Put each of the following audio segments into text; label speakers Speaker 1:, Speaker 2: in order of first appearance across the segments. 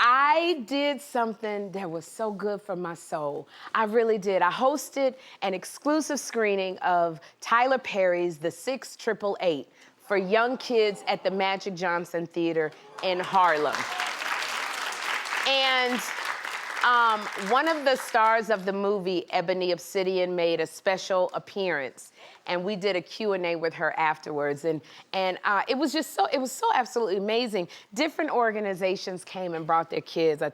Speaker 1: I did something that was so good for my soul. I really did. I hosted an exclusive screening of Tyler Perry's The 6888 for young kids at the Magic Johnson Theater in Harlem. And one of the stars of the movie, Ebony Obsidian, made a special appearance, and we did a Q&A with her afterwards, and it was so absolutely amazing. Different organizations came and brought their kids. I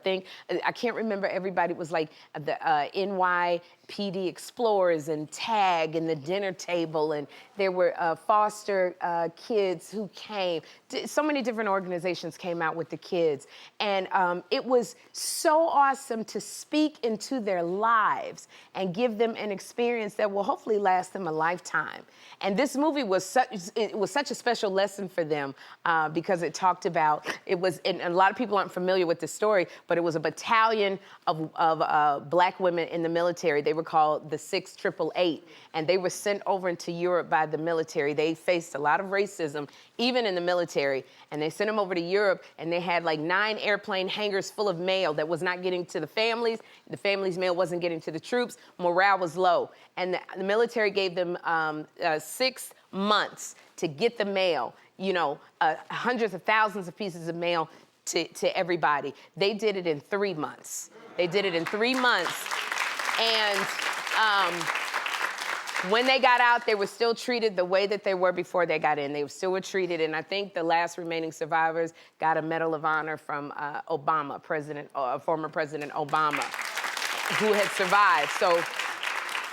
Speaker 1: can't remember everybody. It was like the NYPD Explorers and TAG and the dinner table, and there were foster kids who came. So many different organizations came out with the kids, and it was so awesome to speak into their lives and give them an experience that will hopefully last them a lifetime. And this movie was such a special lesson for them because it talked about, and a lot of people aren't familiar with the story, but it was a battalion of black women in the military. They were called the 6888, and they were sent over into Europe by the military. They faced a lot of racism, even in the military, and they sent them over to Europe, and they had like 9 airplane hangars full of mail that was not getting to the families. The families' mail wasn't getting to the troops. Morale was low, and the military gave them 6 months to get the mail, hundreds of thousands of pieces of mail to everybody. They did it in 3 months. They did it in 3 months. And when they got out, they were still treated the way that they were before they got in. They still were treated, and I think the last remaining survivors got a Medal of Honor from Obama, former President Obama, who had survived. So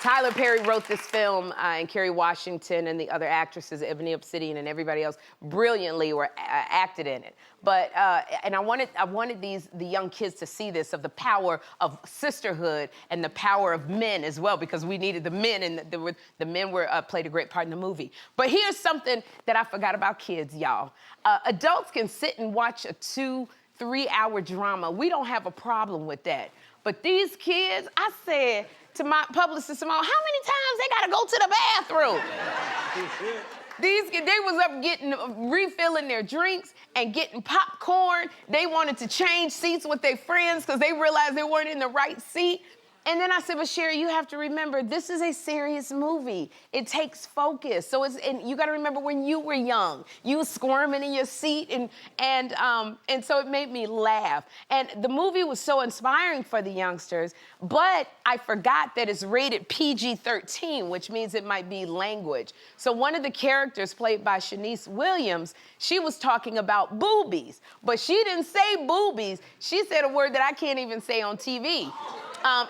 Speaker 1: Tyler Perry wrote this film, and Kerry Washington and the other actresses, Ebony Obsidian and everybody else, brilliantly acted in it. But and I wanted the young kids to see this, of the power of sisterhood and the power of men as well, because we needed the men, and the men played a great part in the movie. But here's something that I forgot about kids, y'all. Adults can sit and watch a 2-3 hour drama. We don't have a problem with that. But these kids, I said to my publicist, Simone, how many times they gotta go to the bathroom? They was up refilling their drinks and getting popcorn. They wanted to change seats with their friends because they realized they weren't in the right seat. And then I said, but Sherri, you have to remember, this is a serious movie. It takes focus. And you gotta remember when you were young, you were squirming in your seat, and so it made me laugh. And the movie was so inspiring for the youngsters, but I forgot that it's rated PG-13, which means it might be language. So one of the characters, played by Shanice Williams, she was talking about boobies, but she didn't say boobies. She said a word that I can't even say on TV.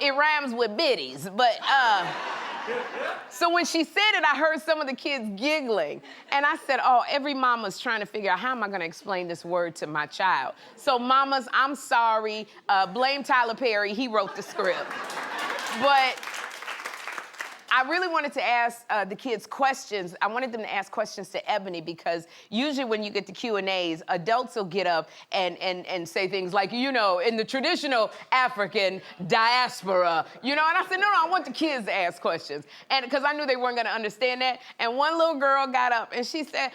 Speaker 1: It rhymes with biddies, but, so when she said it, I heard some of the kids giggling. And I said, oh, every mama's trying to figure out, how am I gonna explain this word to my child? So mamas, I'm sorry, blame Tyler Perry, he wrote the script. But I really wanted to ask the kids questions. I wanted them to ask questions to Ebony, because usually when you get the Q&As, adults will get up and say things like, in the traditional African diaspora, and I said, no, I want the kids to ask questions. And because I knew they weren't gonna understand that. And one little girl got up and she said,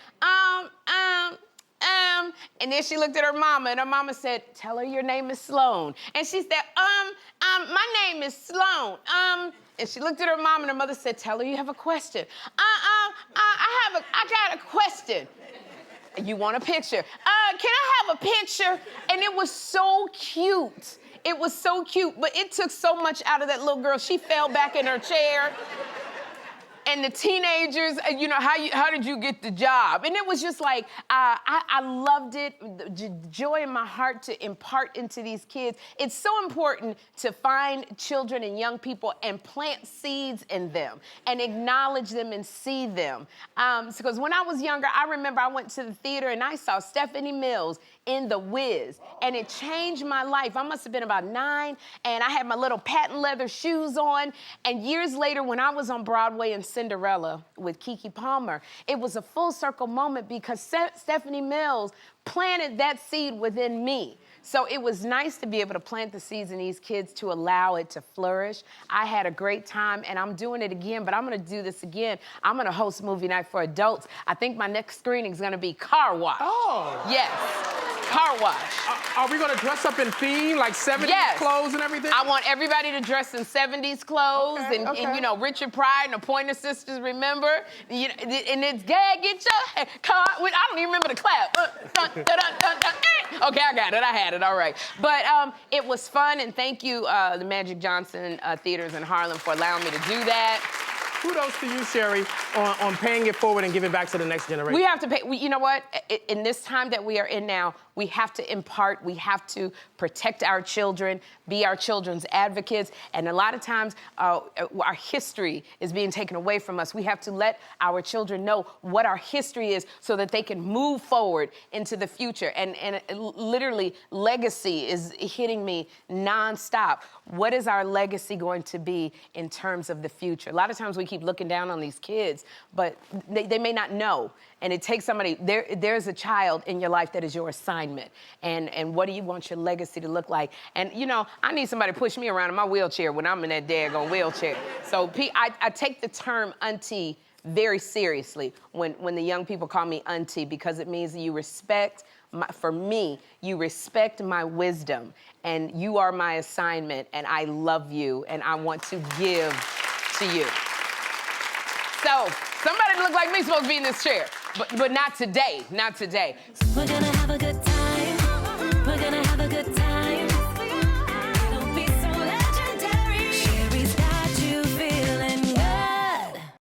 Speaker 1: and then she looked at her mama, and her mama said, tell her your name is Sloan. And she said, my name is Sloan. And she looked at her mom, and her mother said, tell her you have a question. I got a question. You want a picture? Can I have a picture? And it was so cute. It was so cute, but it took so much out of that little girl. She fell back in her chair. And the teenagers, how did you get the job? And it was just like, I loved it, the joy in my heart to impart into these kids. It's so important to find children and young people and plant seeds in them and acknowledge them and see them. Because when I was younger, I remember I went to the theater and I saw Stephanie Mills in The Wiz, and it changed my life. I must have been about 9, and I had my little patent leather shoes on, and years later when I was on Broadway in Cinderella with Keke Palmer, it was a full circle moment because Stephanie Mills planted that seed within me. So it was nice to be able to plant the seeds in these kids to allow it to flourish. I had a great time, and I'm doing it again, but I'm gonna do this again. I'm gonna host movie night for adults. I think my next screening is gonna be Car Wash.
Speaker 2: Oh.
Speaker 1: Yes. car wash.
Speaker 2: Are we gonna dress up in theme, like 70s clothes and everything?
Speaker 1: I want everybody to dress in 70s clothes and you know, Richard Pryor and the Pointer Sisters, remember? You know, and it's gag, get your car. I don't even remember the clap. Okay, I got it, I had it, all right. But it was fun, and thank you, the Magic Johnson Theaters in Harlem for allowing me to do that.
Speaker 2: Kudos to you, Sherri, on paying it forward and giving back to the next generation.
Speaker 1: We have to pay, you know what? In this time that we are in now, we have to impart, we have to protect our children, be our children's advocates, and a lot of times our history is being taken away from us. We have to let our children know what our history is so that they can move forward into the future. And literally, legacy is hitting me nonstop. What is our legacy going to be in terms of the future? A lot of times we keep looking down on these kids, but they may not know. And it takes somebody, there's a child in your life that is your assignment. And what do you want your legacy to look like? And you know, I need somebody to push me around in my wheelchair when I'm in that daggone wheelchair. So I take the term auntie very seriously when the young people call me auntie, because it means that you respect, for me, you respect my wisdom, and you are my assignment, and I love you, and I want to give to you. So, somebody that look like me is supposed to be in this chair, but not today, not today.
Speaker 3: We're gonna have a good time.